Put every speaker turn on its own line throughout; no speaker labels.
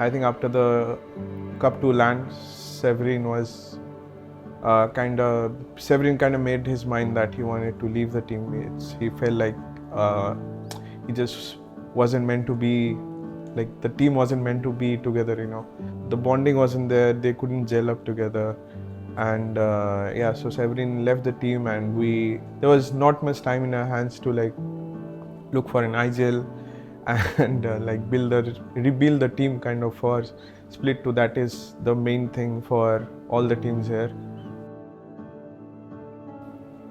I think after the Cup 2 land, Severin kind of made his mind that he wanted to leave the team. He felt like he just wasn't meant to be, like the team wasn't meant to be together, you know. The bonding wasn't there, they couldn't gel up together. And so Severin left the team, and there was not much time in our hands to like look for an IGL and rebuild the team kind of for Split 2. That is the main thing for all the teams here.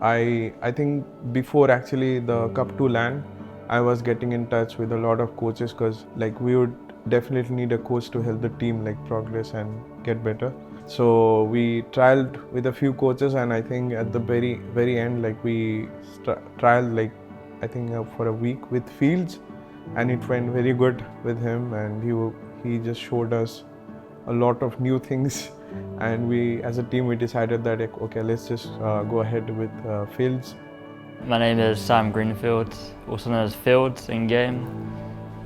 I think before actually the Cup 2 land, I was getting in touch with a lot of coaches, because like we would definitely need a coach to help the team like progress and get better. So we trialed with a few coaches, and I think at the very end, like we trialed like I think for a week with Fields, and it went very good with him, and he just showed us a lot of new things, and we as a team we decided that okay, let's just go ahead with Fields.
My name is Sam Greenfield, also known as Fields in game.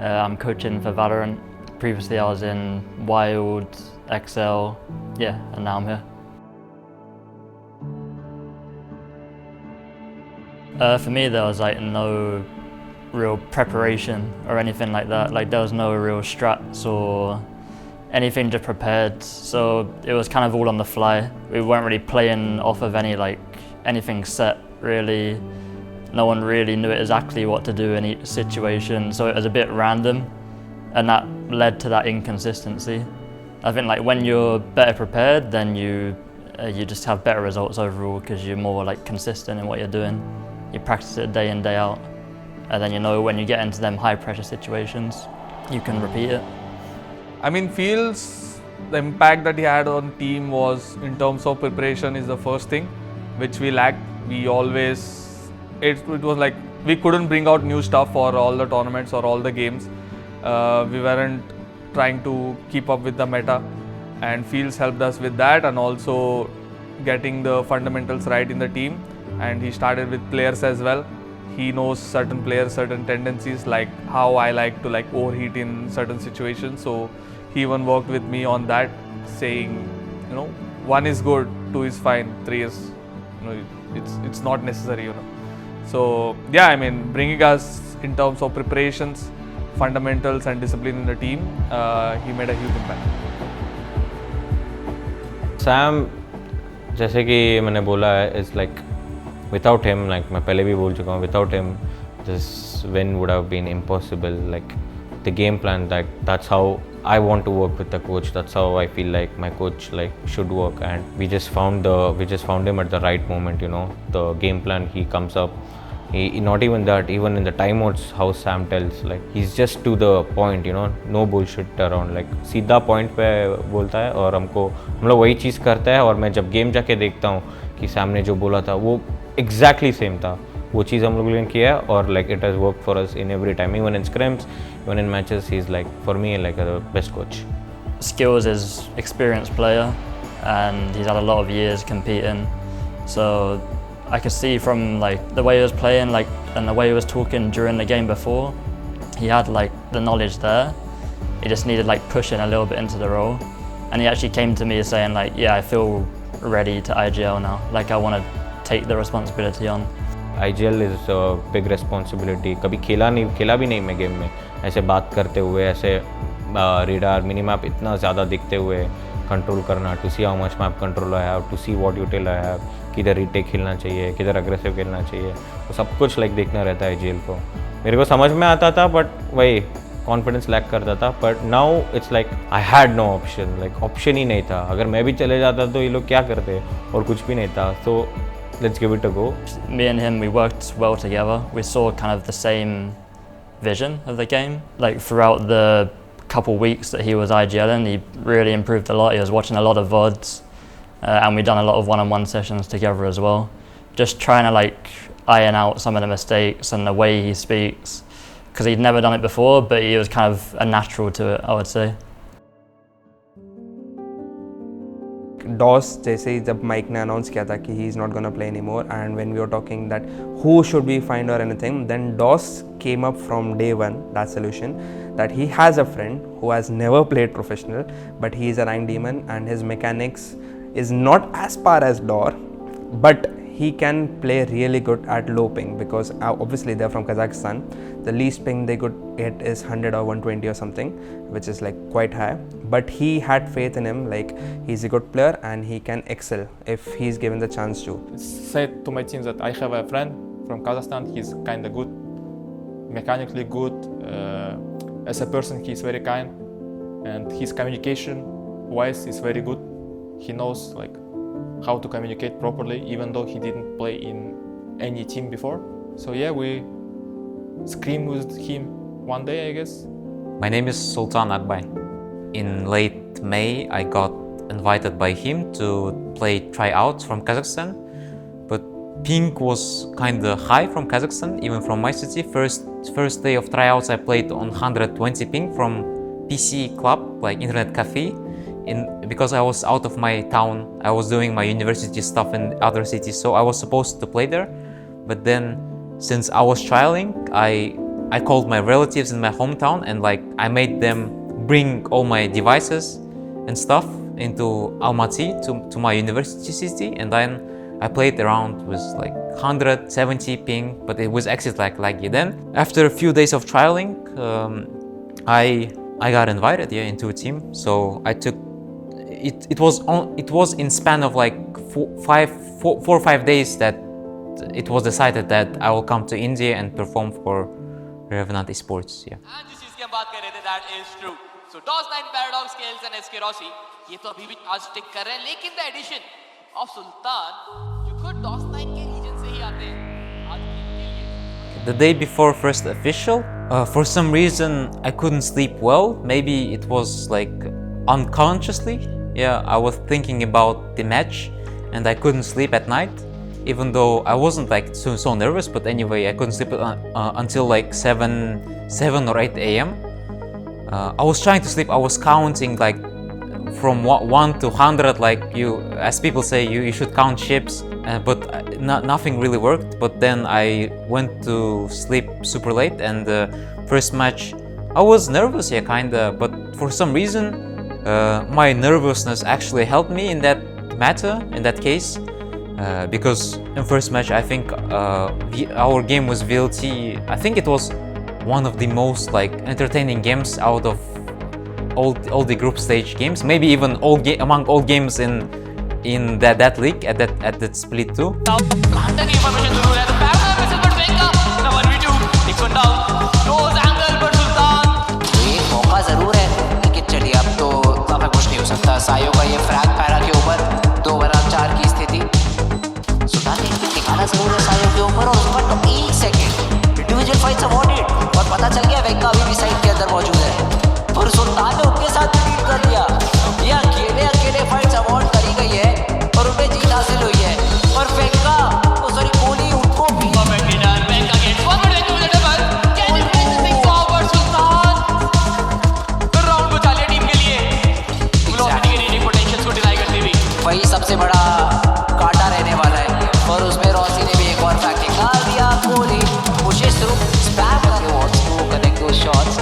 I'm coaching for Valorant. Previously I was in Wild, XL, and now I'm here. For me there was like no real preparation or anything like that. Like there was no real strats or anything just prepared. So it was kind of all on the fly. We weren't really playing off of anything set really. No one really knew exactly what to do in each situation, so it was a bit random, and that led to that inconsistency. I think like when you're better prepared, then you just have better results overall, because you're more like consistent in what you're doing. You practice it day in, day out, and then you know when you get into them high pressure situations, you can repeat it.
I mean, Fields, the impact that he had on team was in terms of preparation is the first thing, which we lacked. It was like we couldn't bring out new stuff for all the tournaments or all the games. We weren't trying to keep up with the meta, and Fields helped us with that, and also getting the fundamentals right in the team. And he started with players as well. He knows certain players, certain tendencies, like how I like to like overheat in certain situations. So he even worked with me on that, saying, 1 is good, 2 is fine, 3 is, it's not necessary, So I mean, bringing us in terms of preparations, fundamentals and discipline in the team, he made a huge impact.
Sam, जैसे कि मैंने बोला है, is like without him, like मैं पहले भी बोल चुका हूँ, without him this win would have been impossible. Like the game plan, that's how I want to work with the coach. That's how I feel like my coach like should work, and we just found him at the right moment. The game plan, he comes up. He not even that, even in the timeouts, how Sam tells, like he's just to the point, no bullshit around, like सीधा point पे बोलता है, और हम लोग वही चीज़ करता है. और मैं जब गेम जाके देखता हूँ कि सैम ने जो बोला था वो exactly same था, वो चीज़ हम लोगों ने किया, और like it has worked for us in every time, even in scrims, even in matches. He's like, for me, like the best coach.
Skills is experienced player, and he's had a lot of years competing, so I could see from like the way he was playing, like, and the way he was talking during the game before, he had like the knowledge there. He just needed like pushing a little bit into the role, and he actually came to me saying like, I feel ready to IGL now. Like I want to take the responsibility on.
IGL is a big responsibility. कभी खेला भी नहीं मैं game में, ऐसे बात करते हुए, ऐसे रेडार मिनी मैप इतना ज़्यादा दिखते हुए कंट्रोल करना, to see how much map control I have, to see what util I have, किधर रीटेक खेलना चाहिए, किधर अग्रेसिव खेलना चाहिए, तो सब कुछ लाइक देखना रहता है IGL को. मेरे को समझ में आता था, बट वही कॉन्फिडेंस लैक करता था. But now it's like I had no option, like option ही नहीं था. अगर मैं भी चले जाता तो ये लोग क्या करते, और कुछ भी नहीं था. So let's give it a go.
Me and him, we worked well together. We saw kind of the same vision of the game. Like throughout the couple weeks that he was IGLing, he really improved a lot. He was watching a lot of VODs, and we've done a lot of one-on-one sessions together as well. Just trying to like iron out some of the mistakes and the way he speaks, because he'd never done it before, but he was kind of a natural to it, I would say.
DOS जैसे ही जब mic ने announce किया था कि he is not gonna play any more, and when we were talking that who should we find or anything, then DOS came up from day one, that solution, that he has a friend who has never played professional, but he is a rank demon and his mechanics is not as par as Dor, but he can play really good at low ping because obviously they're from Kazakhstan. The least ping they could get is 100 or 120 or something, which is like quite high. But he had faith in him, like he's a good player and he can excel if he's given the chance to.
Said to my team that I have a friend from Kazakhstan. He's kind of good, mechanically good. As a person, he's very kind, and his communication wise is very good. He knows like how to communicate properly, even though he didn't play in any team before. So yeah, we screamed with him one day, I guess.
My name is Sultan Akbay. In late May, I got invited by him to play tryouts from Kazakhstan, but ping was kinda high from Kazakhstan, even from my city. First day of tryouts, I played on 120 ping from PC club, like internet cafe. Because I was out of my town, I was doing my university stuff in other cities, so I was supposed to play there. But then, since I was trialing, I called my relatives in my hometown and like I made them bring all my devices and stuff into Almaty to my university city, and then I played around with like 170 ping, but it was actually like laggy. Then after a few days of trialing, I got invited into a team, so I took. It was in span of like 4 or 5 days that it was decided that I will come to India and perform for Revenant Esports. Yeah.
And जिस चीज की हम बात कर रहे थे, that is true. So DOS9, Paradox, Scales and SK Rossi, ये तो अभी भी आज stick कर रहे हैं, लेकिन the addition of Sultan, जो खुद DOS9 के region से ही आते हैं, आज इनके लिए.
The day before first official, for some reason I couldn't sleep well. Maybe it was like unconsciously. Yeah, I was thinking about the match and I couldn't sleep at night, even though I wasn't like so nervous, but anyway, I couldn't sleep until like 7 or 8 a.m. I was trying to sleep, I was counting like from 1 to 100, like as people say, you should count ships, but nothing really worked. But then I went to sleep super late, and the first match, I was nervous, yeah, kinda, but for some reason, my nervousness actually helped me in that matter, in that case, because in first match I think our game was VLT. I think it was one of the most like entertaining games out of all the group stage games, maybe even among all games in that league at that split too.
Planted information to rule, and the parallel missile but Venka. Now 1v2, takes one down. Close angle but Sultan.
एक मौका जरूर है, लेकिन चलिए अब तो अब कुछ नहीं हो सकता. सायो का ये फ्रैग पैरा के ऊपर 2/4 की स्थिति. सुल्तान ने एक दिखाना जरूर है सायो के ऊपर, और उसके बाद 1 सेकंड इंडिविजुअल फाइट्स अवॉर्डेड, और पता चल गया वेंका अभी भी साइड के अंदर मौजूद है, और सुल्तान ने उनके साथ डील कर लिया. ये अकेले फाइट्स अवॉर्ड करी गई है और उन्हें जीत हासिल हुई है, और वेंका सॉरी कोहली उनको भी
Perfectly done. Venka gets one, but Venka with a double. Can you bring this thing forward, Sultan? Round बचा लिया टीम के लिए. Velocity के रेटिंग पोटेंशियल्स को डिनाई करते हुए.
वही सबसे बड़ा कांटा रहने वाला है, और उसमें रॉसी ने भी एक और फैक्ट निकाल दिया. कोहली pushes through, spam कर रहे wants to connect those shots,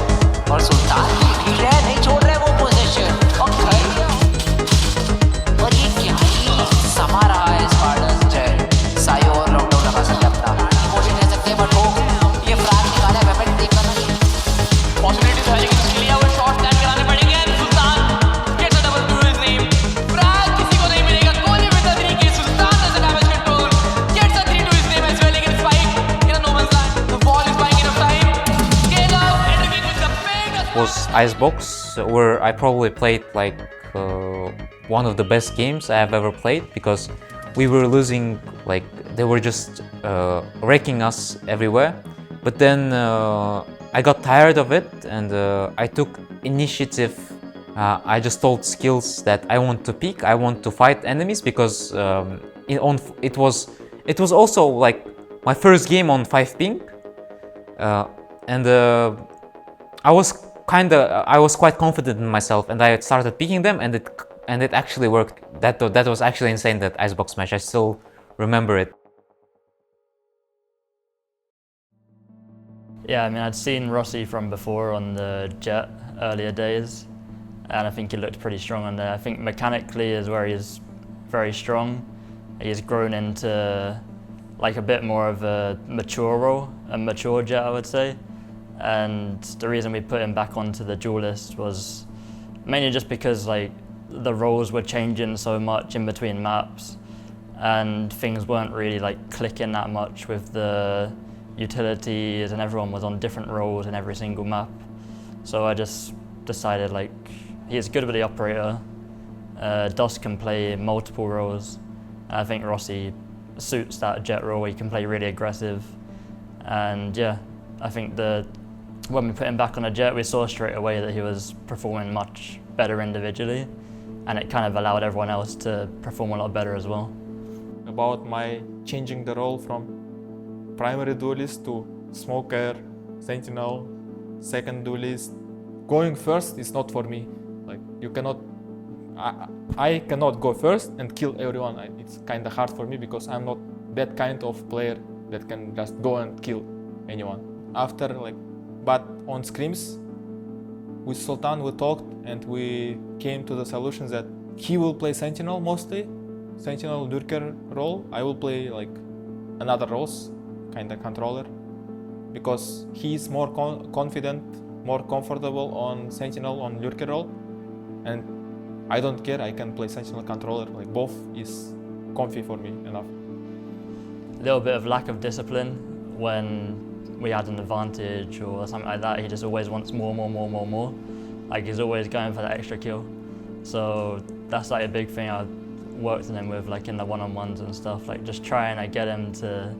और सुल्तान की लीड है, नहीं छोड़ रहे वो पोजीशन, और कर दिया. और ये क्या ही समा रहा है स्पार्टन्स जय. सायो और लॉकडाउन लगा सकते अपना, इमोशन रह सकते हैं, बट हो ये फ्रैग निकाला है, वेपन देखना नहीं.
Possibilities है, लेकिन उसके लिए वो शॉट स्टैंड कराने पड़ेंगे. And Sultan gets a double to his name. Frag किसी को नहीं मिलेगा. Kohli with a 3 kill. Sultan does the damage control. Gets a 3 to his name as well. लेकिन spike in a no man's land. The ball is buying enough time. Scale up, entering with the big.
Was Icebox, where I probably played like one of the best games I have ever played, because we were losing, like they were just wrecking us everywhere. But then I got tired of it, and I took initiative. I just told Skills that I want to peek, I want to fight enemies, because it was also like my first game on 5 ping, and I was quite confident in myself, and I started picking them, and it actually worked. That was actually insane, that Icebox match. I still remember it.
Yeah, I mean, I'd seen Rossi from before on the Jet earlier days, and I think he looked pretty strong on there. I think mechanically is where he's very strong. He's grown into like a bit more of a mature role, a mature Jet, I would say. And the reason we put him back onto the duelist was mainly just because like the roles were changing so much in between maps, and things weren't really like clicking that much with the utilities, and everyone was on different roles in every single map. So I just decided like he's good with the operator. Dos can play multiple roles, and I think Rossi suits that Jet role where he can play really aggressive. And yeah, I think when we put him back on a Jet, we saw straight away that he was performing much better individually, and it kind of allowed everyone else to perform a lot better as well.
About my changing the role from primary duelist to smoker, sentinel, second duelist. Going first is not for me. Like you cannot, I cannot go first and kill everyone. It's kind of hard for me because I'm not that kind of player that can just go and kill anyone. After but on scrims with Sultan we talked and we came to the solution that he will play sentinel mostly, sentinel lurker role. I will play another roles, kind of controller, because he's more confident, more comfortable on sentinel on lurker role, and I don't care, I can play sentinel controller, both is comfy for me enough.
A little bit of lack of discipline when we had an advantage or something like that. He just always wants more. Like he's always going for that extra kill. So that's a big thing I worked on him with, in the one-on-ones and stuff, just trying to get him to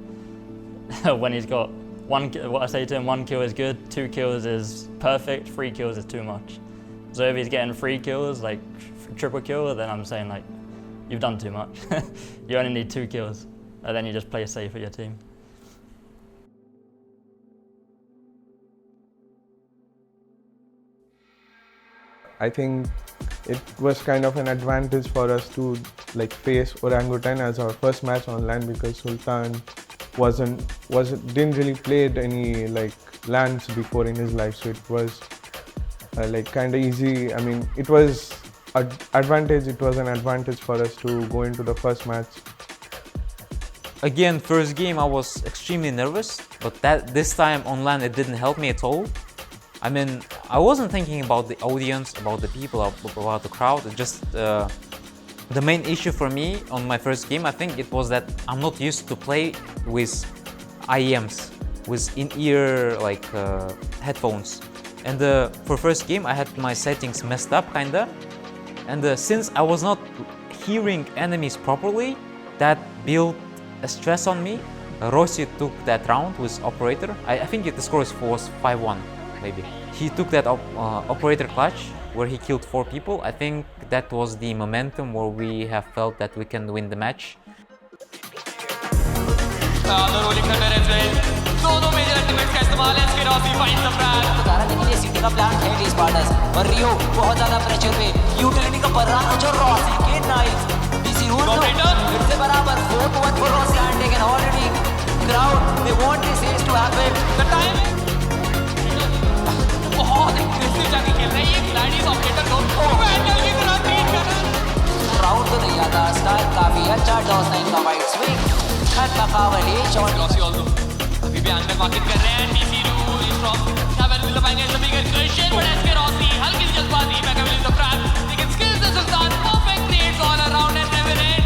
when he's got what I say to him, 1 kill is good, 2 kills is perfect, 3 kills is too much. So if he's getting 3 kills, triple kill, then I'm saying you've done too much. You only need 2 kills, and then you just play safe for your team.
I think it was kind of an advantage for us to face Orangutan as our first match online, because Sultan didn't really played any lands before in his life, so it was kind of easy. I mean, it was an advantage for us to go into the first match.
Again, first game I was extremely nervous, but this time online it didn't help me at all. I mean, I wasn't thinking about the audience, about the people, about the crowd. It just the main issue for me on my first game, I think it was that I'm not used to play with IEMs, with in-ear headphones. And for first game, I had my settings messed up kinda. And since I was not hearing enemies properly, that built a stress on me. Rossi took that round with operator. I think the score was 5-1. Maybe. He took that operator clutch where he killed 4 people. I think that was the momentum where we have felt that we can win the match.
The rolling thunder as well. दोनों major ultimates का इस्तेमाल है इसके Rossi find the frag बताने के लिए सीटी का प्लान है डी स्पार्टस और रियो बहुत ज्यादा प्रेशर पे यूटिलिटी का बर्राज और रॉसी के नाइस डीसी रूल फिर से बराबर 4-1 for Rossi and taken already crowd they want this as to happen the time बहुत एग्रेसिव जाके खेल रही है ग्लैडियस ऑपरेटर को वैंडल की तरह ट्रीट कर रहा है राउंड तो नहीं आता स्टार काफी अच्छा डॉस 9 का वाइड स्विंग खट मकावली शॉट रॉसी ऑल्सो अभी भी अंदर मार्केट कर रहे हैं डीसी रू is from seven will find the bigger question but SK Rossi हल्की सी जल्दबाजी मैकेविल द फ्रैग लेकिन skills the sultan perfect creates all around and never end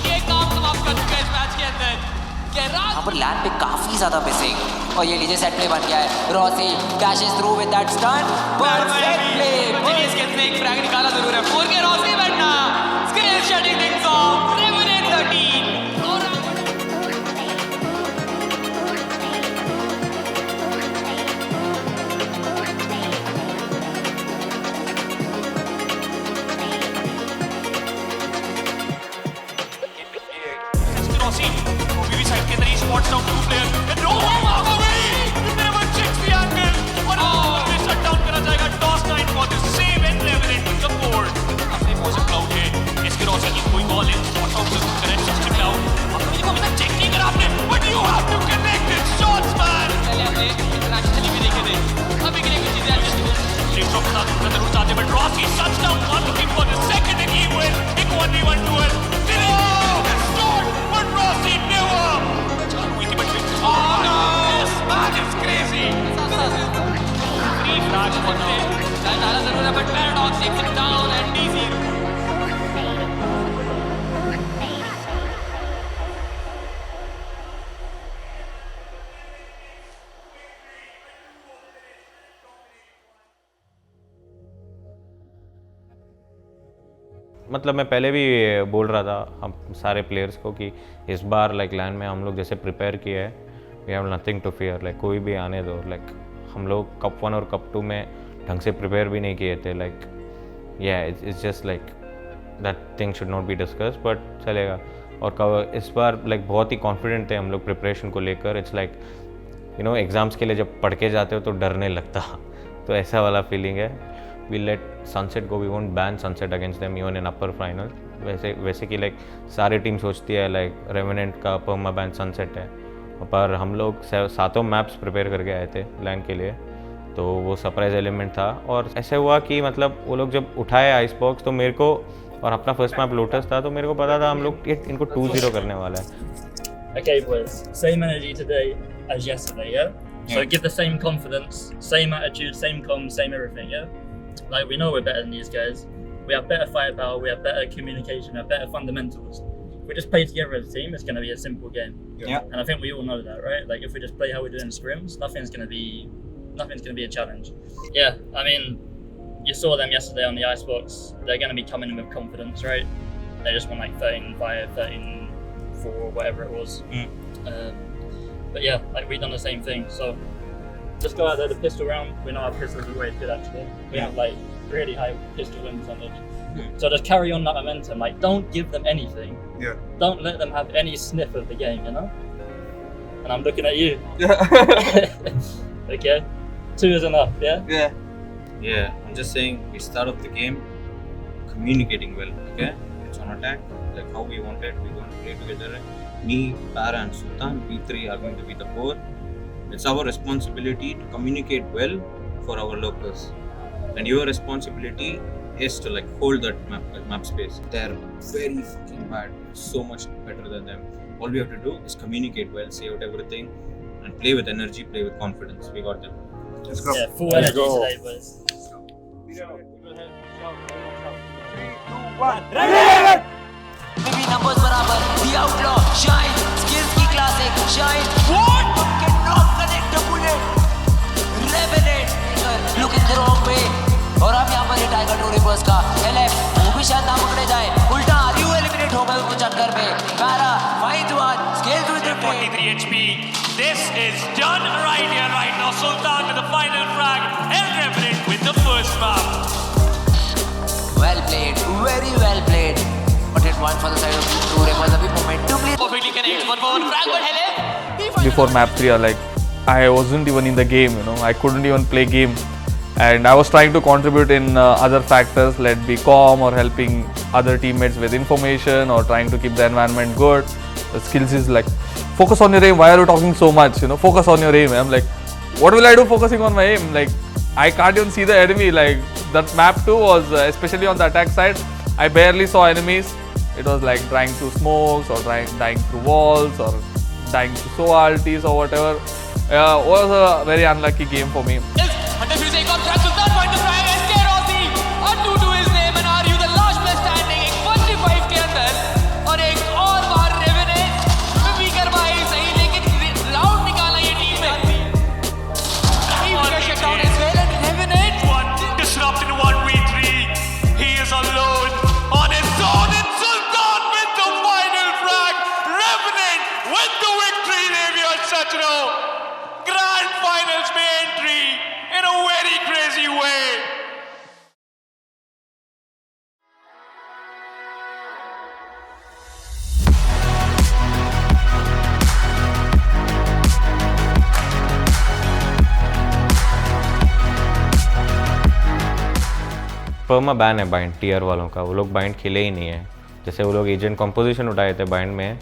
ये काम समाप्त कर चुका है इस मैच के अंदर यहाँ पर लैंड पे काफी ज्यादा मिसिंग और ये लीजिए सेट प्ले बन गया है Rossi dashes through with that stunt perfect play genius के अंदर एक फ्रैग निकाला जरूर है 4 के रॉसी बैठना स्किल शटिंग थिंग्स ऑफ रेवनेट 13 Watch out, 2 players. And no one walk away. He never checks the angle. What a shut down करा जाएगा. Toss 9 for the save and Revenant to the board. अपने मोशन क्लाउड है. इसके Rossi की कोई ball है. Watch out to connect just cloud. अपने को अभी तक चेक नहीं करा आपने. But you have to connect it. Shots man. चलिए अपने international saves from Nazarur Sade, but Rossi shuts down one, looking for the second and he will. Big 1v1 duel. Scored, but Rossi never. Oh no! This man is crazy. Three frags for now. Dala Zarur hai, but Paradox takes it down and D0.
मतलब मैं पहले भी बोल रहा था हम सारे players को कि इस बार लाइक लैंड में हम लोग जैसे प्रिपेयर किए है, we have nothing to fear, like कोई भी आने दो, लाइक हम लोग कप 1 और कप 2 में ढंग से प्रिपेयर भी नहीं किए थे, लाइक या it's just like that thing should not be discuss, but चलेगा। और इस बार लाइक बहुत ही कॉन्फिडेंट थे हम लोग प्रिपरेशन को लेकर। It's like you know exams के लिए जब पढ़ के जाते हो तो डरने लगता तो ऐसा वाला फीलिंग है। We let Sunset go, we won't ban Sunset against them even in upper final. वैसे कि लाइक सारी टीम सोचती है लाइक रेवेनेंट का पर्मा बैन सनसेट है, पर हम लोग 7 मैप्स प्रिपेयर करके आए थे लैंड के लिए, तो वो सरप्राइज एलिमेंट था। और ऐसे हुआ कि मतलब वो लोग जब उठाए आइस बॉक्स तो मेरे को, और अपना फर्स्ट मैप लोटस था, तो मेरे को पता था हम लोग इनको 2-0 करने वाला है।
Okay, boys, same energy today as yesterday, yeah? So give the same confidence, same attitude, same comms, same everything, yeah? Like, we know we're better than these guys. We have better firepower, we have better communication, we have better fundamentals. If we just play together as a team, it's going to be a simple game.
Yeah.
And I think we all know that, right? Like, if we just play how we do in scrims, nothing's going to be a challenge. Yeah, I mean, you saw them yesterday on the icebox. They're going to be coming in with confidence, right? They just won like 13-5, 13-4, whatever it was. But yeah, like we've done the same thing. So just go out there, the pistol round. We know our pistols are always good actually. We have like really high pistol win percentage. So just carry on that momentum. Like, don't give them anything.
Yeah.
Don't let them have any sniff of the game, you know? And I'm looking at you. Okay? 2 is enough, yeah?
Yeah.
Yeah, I'm just saying we start off the game communicating well, okay? It's on attack, like how we want it, we're going to play together. Me, Para and Sultan, we 3 are going to be the core. It's our responsibility to communicate well for our locals. And your responsibility is to like hold that map space. They're very fucking bad, so much better than them. All we have to do is communicate well, say out everything, and play with energy, play with confidence. We got them.
Let's go.
Yeah, full energy today, boys.
Maybe numbers barabar, the outlaw, shine, skills की classic, shine. What? Cannot connect the bullet. Revenant, looking the wrong way. और अब यहाँ पर ये tiger to reverse का LF, वो भी शायद ना पकड़े जाए. उल्टा यू एलिमिनेट हो गए उनको चक्कर में. Para, find one, scales with the
43 HP. This is done right here, right now. Sultan with the final frag and Revenant with the first map.
Well played, very well played. But it one for the side of True was a bit momentum.
Perfectly connects. One for one frag, but Helef.
Before map 3, I wasn't even in the game, you know, I couldn't even play game, and I was trying to contribute in other factors, let be calm or helping other teammates with information or trying to keep the environment good. The skills is like, focus on your aim, why are you talking so much, you know, focus on your aim. I'm like, what will I do focusing on my aim? Like, I can't even see the enemy. Like, that map 2 was, especially on the attack side, I barely saw enemies. It was like dying through smokes or dying through walls or dying through so ultis or whatever. It was a very unlucky game for me.
Under fuse एक और frag Sultan point to frag SK Rossi और 2-2 his name and are you the last man standing एक 45 के अंदर और एक और बार Revenant भी करवाई सही लेकिन राउंड निकाला ये टीम में. He will shut down as well and Revenant disrupt in 1v3. He is alone on his own and Sultan with the final frag. Revenant with the victory Xavier Sachro. Grand finals में entry in a very crazy way.
Perma ban है bind tier वालों का, वो लोग bind खेले ही नहीं है। जैसे वो लोग एजेंट कॉम्पोजिशन उठाए थे बाइंड में,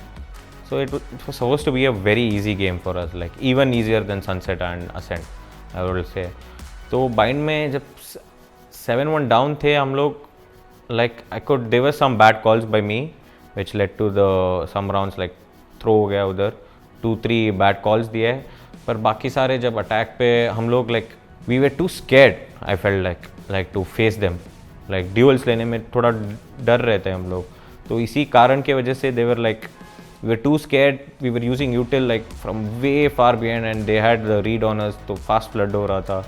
so it was supposed to be a very easy game for us, like even easier than Sunset and Ascent I would say. तो बाइंड में जब 7-1 डाउन थे हम लोग. Like I could, there were some bad calls by me which led to the some rounds like throw हो गया उधर, 2-3 bad calls दिए. पर बाकी सारे जब अटैक पे हम लोग like we were too scared. I felt like to face them. Like duels लेने में थोड़ा डर रहते हैं हम लोग. तो इसी कारण के वजह से they were like we were too scared. We were using util like from way far behind and they had the read on us. तो fast flood हो रहा था.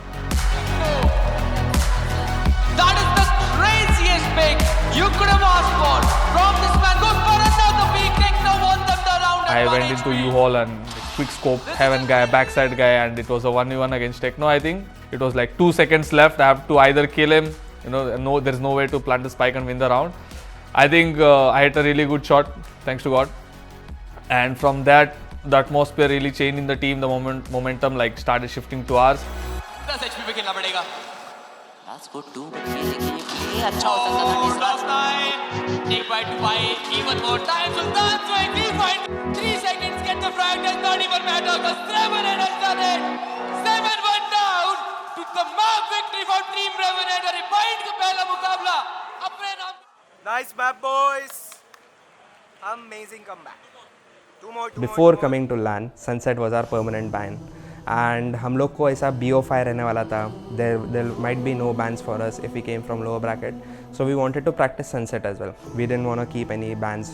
That is the craziest pick you could have asked for from this man. Goes for another big kick. Now won them the round.
I went into U-Haul and quick scope heaven guy, backside guy, and it was a 1v1 against Techno. I think it was like 2 seconds left. I have to either kill him, no, there's no way to plant the spike and win the round. I think I hit a really good shot, thanks to God. And from that, the atmosphere really changed in the team. The momentum like started shifting to ours.
10 HP पे खेलना पड़ेगा.
That's good too. But ये अच्छा हो सकता था.
Last nine. Take by 2 by even more time. Sultan Swing 3 seconds get the frag. Does not even matter because Revenant has done it. 7-1 down to the map victory for Team Revenant. और point का पहला मुकाबला अपने नाम.
Nice map, boys. Amazing comeback. Two more.
Before coming to LAN, Sunset was our permanent ban. And हम लोग को ऐसा BO5 रहने वाला था. There might be no bans for us if we came from lower bracket. So we wanted to practice Sunset as well. We didn't want to keep any bans.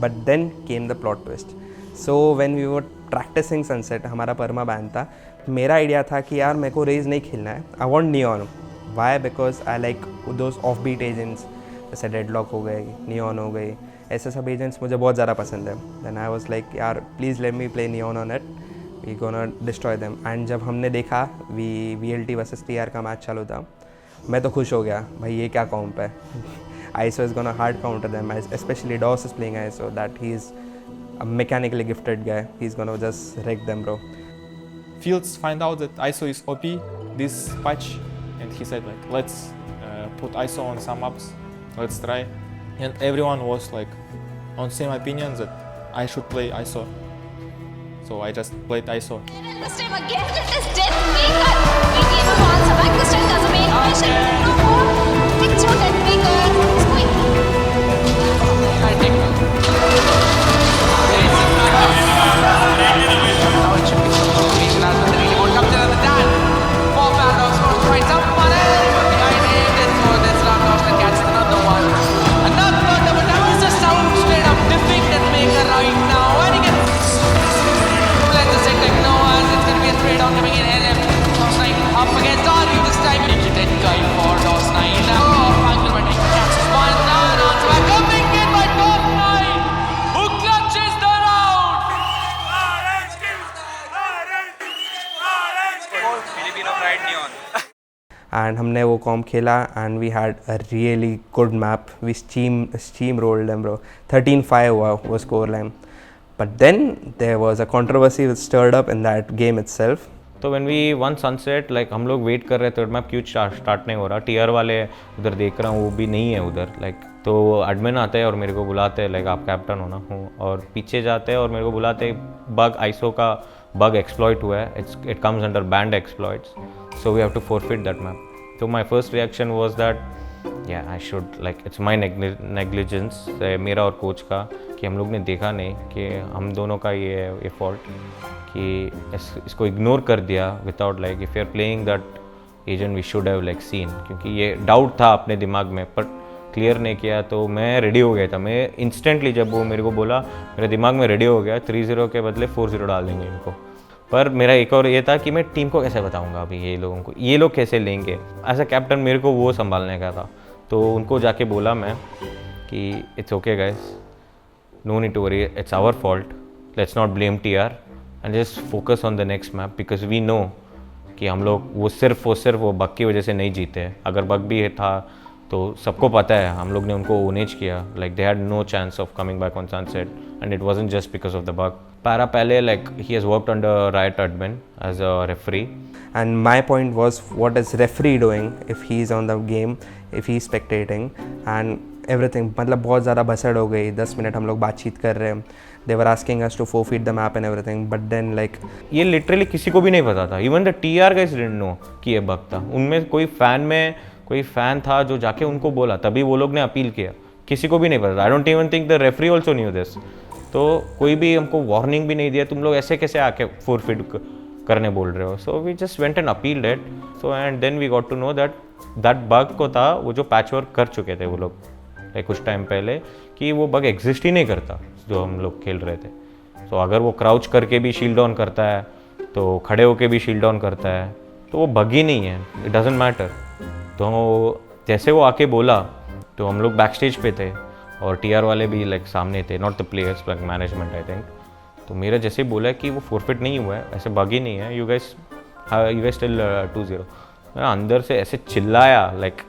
But then came the plot twist. So when we were practicing Sunset, हमारा perma ban था. मेरा idea था कि यार मेरे को Raze नहीं खेलना है. I want Neon. Why? Because I like those offbeat agents. जैसे Deadlock हो गई, Neon हो गई. ऐसे सब agents मुझे बहुत ज़्यादा पसंद है. Then I was like यार please let me play Neon on it. We gonna destroy them. And जब हमने देखा VLT वर्सेस TR का मैच चालू था, मैं तो खुश हो गया भाई ये क्या कॉम्प है. ISO is gonna hard counter them, especially DOS is playing ISO, that he's a mechanically gifted guy. He's gonna just wreck them, bro.
Fields find out that ISO is OP this patch, and he said like, let's put ISO on some maps, let's try. And everyone was like on same opinion that I should play ISO. So I just played ISO.
This time again with this death maker. We gave him answer back. This time doesn't make mission. No more. It's your death maker. It's going.
I take now it should be some motivation as the really would come to the Dan. 4 Paradox scores quite some money. Behind him, this round Austin catches another one. Another double. That was the sound straight up defeat that maker right now. And he gets Techno as it's going to be a straight on coming in LM. DOS9 up against Ari this time. It's a dead guy for DOS9. Oh, Angleman catches one. Now it's back coming in by DOS9 who clutches the round.
Filipino pride Neon.
And हमने वो कॉम्प खेला and we had a really good map. We steamrolled them, bro. 13-5 हुआ वो score line. But then there was a controversy which stirred up in that game itself.
तो when we won Sunset, like हम लोग wait कर रहे थे map क्यों start नहीं हो रहा. टीआर वाले उधर देख रहा हूँ वो भी नहीं है उधर. लाइक तो एडमिन आते हैं और मेरे को बुलाते हैं लाइक आप कैप्टन होना हूँ और पीछे जाते हैं और मेरे को बुलाते हैं बग आइसो का बग एक्सप्लॉइट हुआ है. It comes under banned exploits so we have to forfeit that map. तो my first reaction was that yeah I should like it's my negligence मेरा और कोच का कि हम लोग ने देखा नहीं कि हम दोनों का ये फॉल्ट कि इसको इग्नोर कर दिया without like if you are playing that agent we should have like seen. क्योंकि ये डाउट था अपने दिमाग में पर क्लियर नहीं किया. तो मैं रेडी हो गया था. मैं इंस्टेंटली जब वो मेरे को बोला मेरे दिमाग में रेडी हो गया 3-0 के बदले 4-0 डाल देंगे इनको. पर मेरा एक और ये था कि मैं टीम को कैसे बताऊंगा अभी ये लोगों को ये लोग कैसे लेंगे. एज अ कैप्टन मेरे को वो संभालने का था. तो उनको जाके बोला मैं कि it's okay guys, no need to worry, it's our fault, let's not blame TR and just focus on the next map because we know कि हम लोग वो सिर्फ वो बग की वजह से नहीं जीते. अगर बग भी था तो सबको पता है हम लोग ने उनको ओनेज किया. Like they had no chance of coming back on Sunset and it wasn't just because of the bug. Para पहले like he has worked under Riot admin as a referee.
And my point was what is referee doing if he is on the game, if he is spectating and everything. मतलब बहुत ज़्यादा भसड़ हो गई. 10 minute हम लोग बातचीत कर रहे हैं. They were asking us to forfeit the map and everything. But then like
ये लिटरली किसी को भी नहीं पता था. Even the TR guys didn't know कि ये बग था. उनमें कोई फैन में कोई फ़ैन था जो जाके उनको बोला, तभी वो लोग ने अपील किया. किसी को भी नहीं पता. I don't even think the referee also new this. तो कोई भी हमको वार्निंग भी नहीं दिया, तुम लोग ऐसे कैसे आके फोरफिट करने बोल रहे हो. So we just went and appealed it. So and then we got to know that bug को था, वो जो पैच वर्क कर चुके थे वो लोग लाइक कुछ टाइम पहले, कि वो बग एग्जिस्ट ही नहीं करता जो हम लोग खेल रहे थे. सो अगर वो क्राउच करके भी शील्ड ऑन करता है, तो खड़े होके भी शील्ड ऑन करता है, तो वो बग ही नहीं है. It doesn't matter. तो जैसे वो आके बोला, तो हम लोग बैक स्टेज पे थे और TR वाले भी लाइक सामने थे, not the players like management I think. तो मेरा जैसे बोला कि वो फोरफिट नहीं हुआ है, ऐसे बग ही नहीं है, यू गाइस स्टिल 2-0. मैं अंदर से ऐसे चिल्लाया, लाइक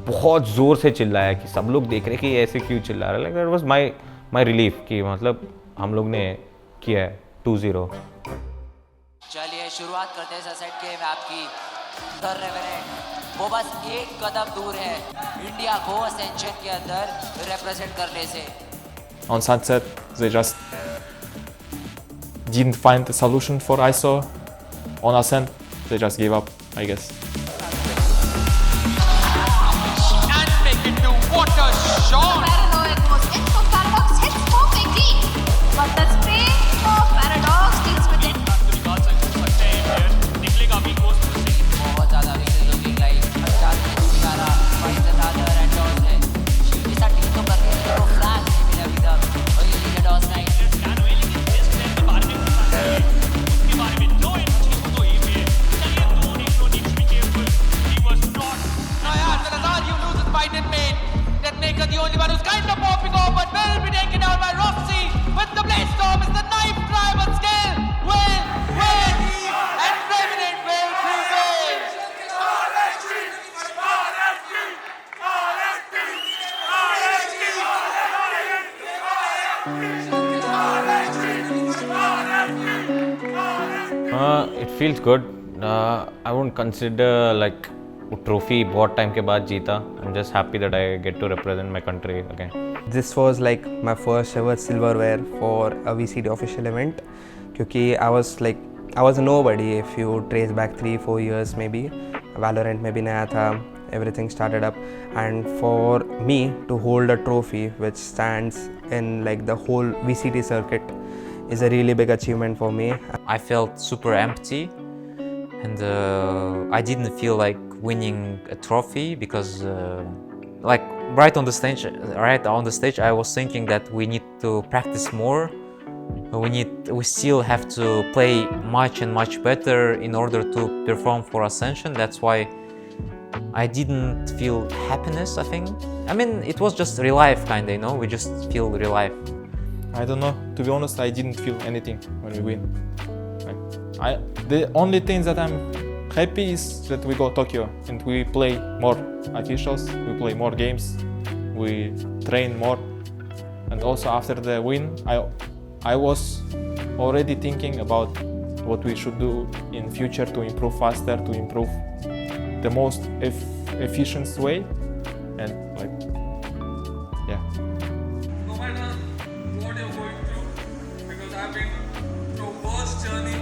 बहुत ज़ोर से चिल्लाया कि सब लोग देख रहे कि ऐसे क्यों चिल्ला रहा है. Like that was my relief कि मतलब हम लोग ने किया है 2-0.
चलिए शुरुआत करते हैं सनसेट के मैप की. द रेवेनेंट वो बस एक कदम दूर है इंडिया को असेंशन के अंदर रिप्रेजेंट करने से.
On Sunset, they just didn't find a solution for ISO. On Ascent, they just gave up, I guess.
And make it to what a shot!
Paranoia goes in for Paradox, hits perfectly. But the spray for Paradox deals with it.
बहुत ज़्यादा looking like Tiara finds another and does it. Shield के साथ team को कर रही है, तो frag नहीं मिला अभी तक. और ये लीड डॉस नाइट.
The only one who's kind of popping off, but will be taken down by Roxy with the blade storm. It's the knife drive on scale. Will win, and Revenant will prevail.
It feels good. I won't consider like trophy बहुत time के बाद जीता. I am just happy that I get to represent my country again.
This was like my first ever silverware for a VCT official event, क्योंकि I was a nobody if you trace back 3-4 years maybe. Valorant में भी नया था, everything started up, and for me to hold a trophy which stands in like the whole VCT circuit is a really big achievement for me.
I felt super empty, and I didn't feel like winning a trophy because like right on the stage I was thinking that we need to practice more. We still have to play much better in order to perform for Ascension. That's why I didn't feel happiness, I think. I mean, it was just real life kinda, you know, we just feel real life.
I don't know, to be honest, I didn't feel anything when we win. The only thing that I'm happy is that we go Tokyo and we play more officials, we play more games, we train more, and also after the win I was already thinking about what we should do in future to improve faster, to improve the most efficient way, and like yeah.
No matter what you're going through, because I've been through worst journey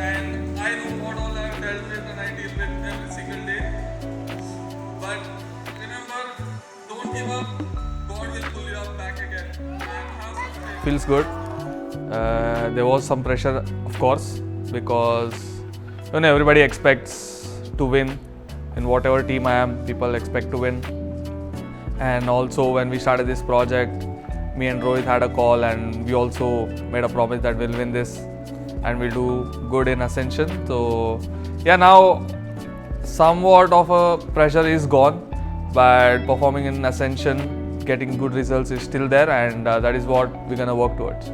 and I know what all I've dealt with and I deal with every single day. But remember, don't give up. God will pull you up back again. And have some faith. Feels good. There was some pressure, of course, because everybody expects to win. In whatever team I am, people expect to win. And also, when we started this project, me and Rohit had a call, and we also made a promise that we'll win this and we'll do good in Ascension. So, yeah, now somewhat of a pressure is gone, but performing in Ascension, getting good results is still there, and that is what we're gonna work towards.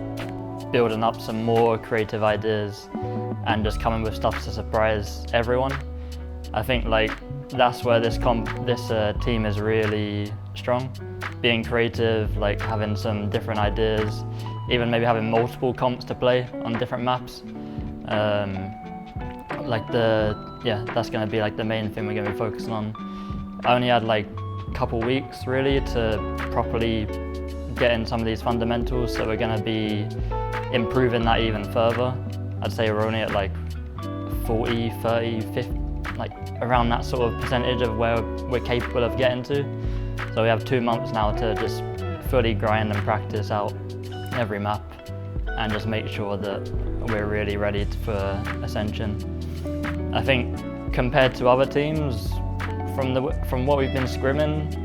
Building up some more creative ideas and just coming with stuff to surprise everyone. I think like that's where this team is really strong. Being creative, like having some different ideas, even maybe having multiple comps to play on different maps. That's going to be like the main thing we're going to be focusing on. I only had like a couple weeks really to properly get in some of these fundamentals, so we're going to be improving that even further. I'd say we're only at like 40, 30, 50, like around that sort of percentage of where we're capable of getting to. So we have 2 months now to just fully grind and practice out every map and just make sure that we're really ready for Ascension. I think compared to other teams, from what we've been scrimming,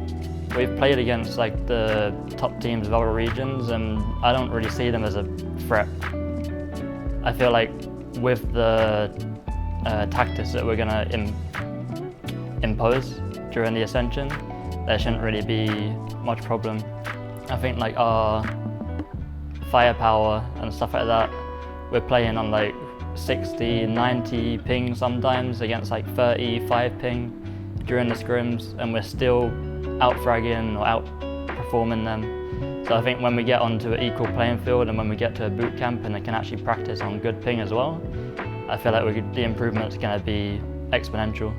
we've played against like the top teams of other regions, and I don't really see them as a threat. I feel like with the tactics that we're gonna impose during the Ascension, there shouldn't really be much problem. I think like our firepower and stuff like that, we're playing on like 60, 90 ping sometimes against like 35 ping during the scrims, and we're still out-fragging or outperforming them. So I think when we get onto an equal playing field and when we get to a boot camp and they can actually practice on good ping as well, I feel like the improvement's going to be exponential.